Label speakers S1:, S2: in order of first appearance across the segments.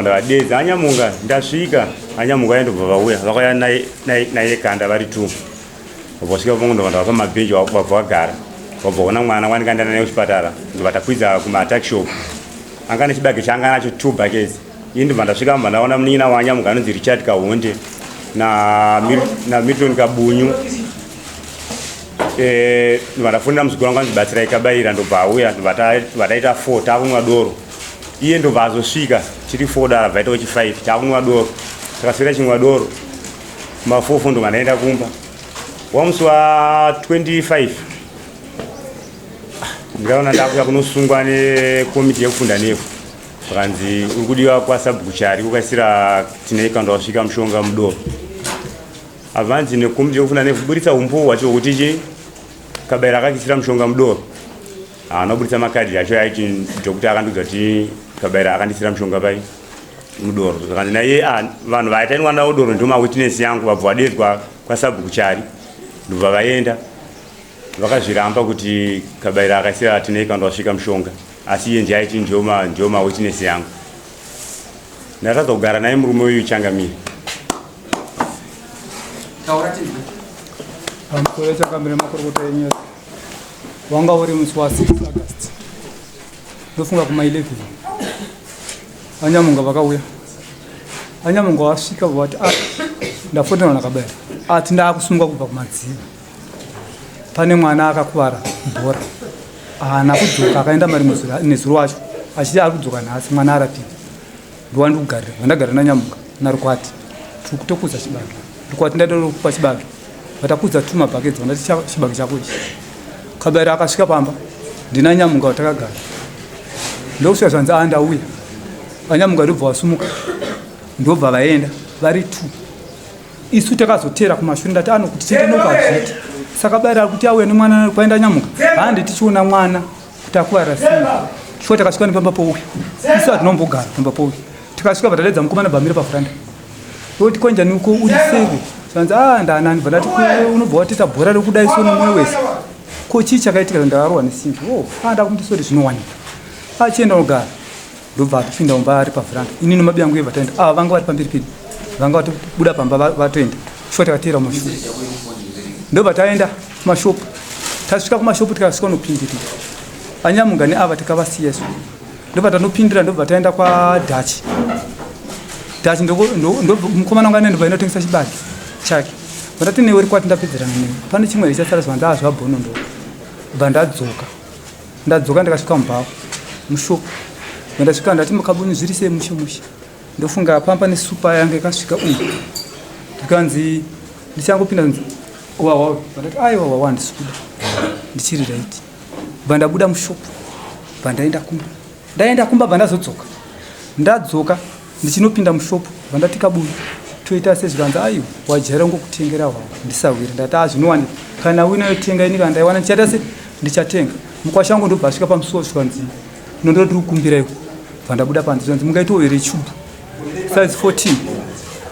S1: Ndadedza anyamunga ndasvika anyamunga yandobva vauya vakauya naye kanda vari tu vosvika pongo ndovanda pamabhenji vabva vagara vabva kuona mwana wandikandana naye kuchipatara ndobva takwidza kumaattack shop anga nechibage changa nacho 2 buckets ini ndobva ndasvika mbva ndaona munin'ina wanyamunga anonzi Richard Kahonde na Milton Kabunyu ndobva ndafonera muzukuru wangu anzibatsira ikabayira ndobva auya ndobva taita 4 takumwa doro iye ndobva azosvika tiri 4 dara bva itawo 5 takumwa doro takasvika chimwa doro mafofo ndobva ndaenda kumba wamusi wa 25 ndikaona ndakuya kunosungwa nekomiti yekufunda nefu vakanzi uri kudiwa kwasabhukuchari kukaisira tineikanda wasvika mushonga mudoro abvanzi nekomiti yekufunda nefu buritsa umpo hwacho hwokuti chii kabayira akakisira mushonga mudoro anoburitsa makadhi yacho yaiti dhokuta akandudza kuti kabayira akandisira mushonga pai mudoro zvakanzi naiye vanhu vaitainwa nawo doro ndio mawitness yangu vabva vadedzwa kwasabhukuchari ndobva vaenda vakazviramba kuti kabayira akaisira tineikanda wasvika mushonga asi iye ndiye aiti ndio mawitness yangu ndatadza kugara naye murume uyu Changamire
S2: pamukore Changamire makorokota enyaya wanga uri musi wa 6 August ndofunga kuma 11 anyamunga vakauya anyamunga wasvika vati ndafotonana kabayira ati ndakusumuka kubva kumadziva pane mwana akakuvara bhora haana kudzoka akaenda mari nezuro wacho achiti ari kudzoka nhasi mwana arapika ndowandikugarira vandagara nanyamunga narukwati tiri kutokudza chibage rukwati ndatokupa chibage vatakudza 2 mabhaketi vandati chibage chako ichi kabayira akasvika pamba ndina nyamunga vatakagara ndokusvika zvanzi ndauya anyamunga ndobva wasumuka ndobva vaenda vari 2 isu takazotera kumashure ndati kuti tindinokazviti saka kabayira ari kuti auya nemwana kwaenda nyamunga handi tichiona mwana kuti akuvara sei shuwa takasvika nepamba pouya isu hatinombogara pamba pouya tikasvika vatadedza mukomana bhamire pafuranda ndoti konjani uko uri seve zvanzi ndanani vandati unobva watita bhora rekudai so nomwoyo wese ko chii chakaitika ndakarohwa nesimbi anda kumtisoti zvinowanika achienda kugara ndobva atopinda mumba ari pafuranda ini nemabi yangu yebva taenda vanga vari pamberi pedu vanga vatobuda pamba vatoenda shuwa takatera mumashure ndobva taenda kumashopu tasvika kumashopu tikasvika nopindirira anyamunga neava tikavasiya isu ndobva tanopindira ndobva taenda kwaDhachi mukomana wangu anendobva inotengesa chibage chake vandati newe uri kwati ndapedzerana newe pane chimwe richasara zvanzi zvabhono ndobva ndadzoka ndikasvika mubhawa mushopu ndasvika ndati Makabunyu zviri sei mushe ndofunga pamba nesupa yangu ikasvika ndikanzi ndichangopinda wawa vandati aiwa wandisuda ndichiri raiti bva ndabuda mushopu bva ndaenda kumba bva ndadzoka ndichinopinda mushopu bva ndati Kabunyu toita sezvikanzi aiwa wajaira ngokutengera wawa ndisawira ndati zvinowanika kana uinayotenga ini kana ndaiwana ndichaita se ndichatenga mukwasha wangu ndobva asvika pamusuwo zvikanzi nondoti kukumbiraiwo bva ndabuda panze zvanzi mungaitawo here chubhu size 14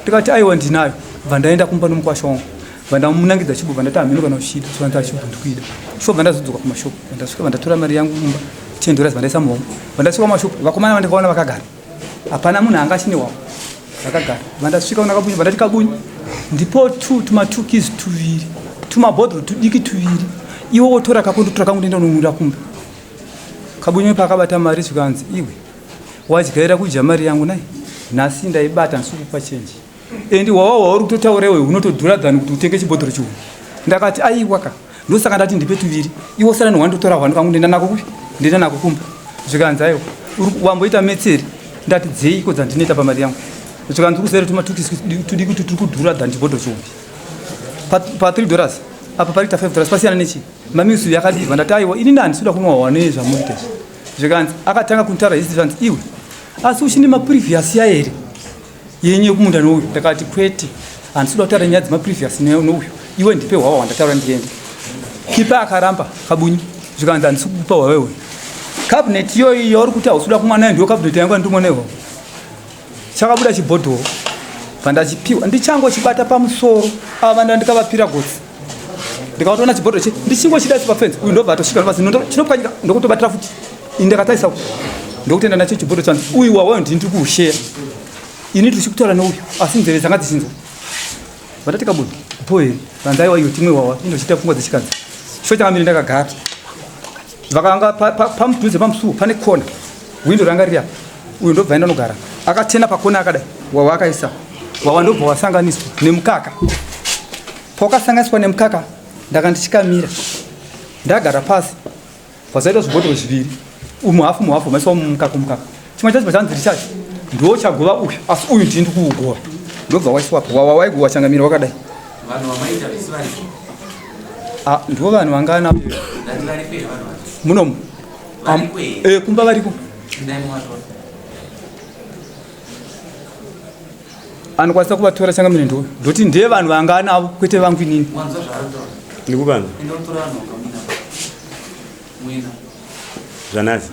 S2: ndikati aiwa ndinayo bva ndaenda kumba nomukwasha wangu bva ndamunangidza chibhu bva ndati hamino kana ushida zvanzi chibhu ndikuida sho bva ndazodzoka kumashopu bva ndasvika bva ndatora mari yangu mumba $10 bva ndaisa muhomwe bva ndasvika kumashopu vakomana vandikaona vakagara hapana munhu anga achine wavo vakagara bva ndasvika kuna Kabunyu bva ndati Kabunyu ndipo tumatukisi 2 tumabhodhoro tudiki 2 iwo wotora kako ndotora kangu ndenda unomwira kumba Kabunyu pakabata mari zvikanzi iwe wajaira kudya mari yangu nai nhasi ndaibata ndisukupa chenji endi wawa uri kutotaura iwe unotodhura dhani kuti utenge chibhodhoro chihomwe ndakati aiwaka ndosaka ndati ndipe 2 iwo sara ndowandotora hwanu kangu ndenda nako kupi ndenda nako kumba zvikanzi aiwa wamboita metseri ndati dzeiko dzandinoita pamari yangu zvikanzi kusere tumatukisi tudiki turi kudhura dhani chibhodhoro chihomwe pa $3 apa parita $5 pasiyana nechi mamisu yakadiva ndati aiwa ini ndandisuda kunwa hwane zvamuita zvikanzi akatanga kuntaura isi zvanzi iwe asi uchine maprevious yaere yenye kumunda nouyu ndakati kwete handisuda kutaura nyaya dzemaprevious nouyu iwe ndipe hwawa wandataura ndiende kipa akaramba Kabunyu zvikanzi handisi kukupa hwawewe kabineti iyoyi yauri kuti hausuda kumwa nayo ndiyo kabineti yangu andimwa neho chakabuda chibhodhoro bva ndachipiwa ndichangochibata pamusoro ava ndandikavapira gotsi ndikatoona chibhodhoro ndichingochidasi pafenzi uyu ndobva atosvika pasi chinopwanyika ndokutobatira futi ndakataisa ndokutenda nacho chibhodhoro chanzi uyu wawayo ndini tiri kuusheya ini tichikutora nouyu asi nzeve dzanga dzichinzwa vatatika budu poe vanzaiwa iyo timwe wawa inochita pfungwa dzechikadzi sho chakamiri ndakagara vakanga pamudhuze pamusuwo pane kona windo ranga riri apa uyu ndobva enda nogara akatena pakona akadai wawa akaisa wawa ndobva wasanganiswa nemukaka pawakasanganiswa nemukaka ndaka ndichikamira ndagara pasi pasaita zvibhodhoro zviviri umuhafu maiswa mumukaka chimwe chacho chanziri chacho ndo chagova uyu asi uyu ndini ndikuugova ndobva waiswapo wawa waigova changamira wakadai ndo vanhu vangana munomu kumba variko anokwanisa kuvatora changamire ndo ndoti ndee vanhu vanganavo kwete vangu inini
S1: ndikuvanza zvanasi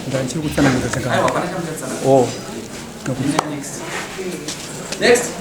S2: ndachiri kutsanangidza chakaiwa
S3: Next.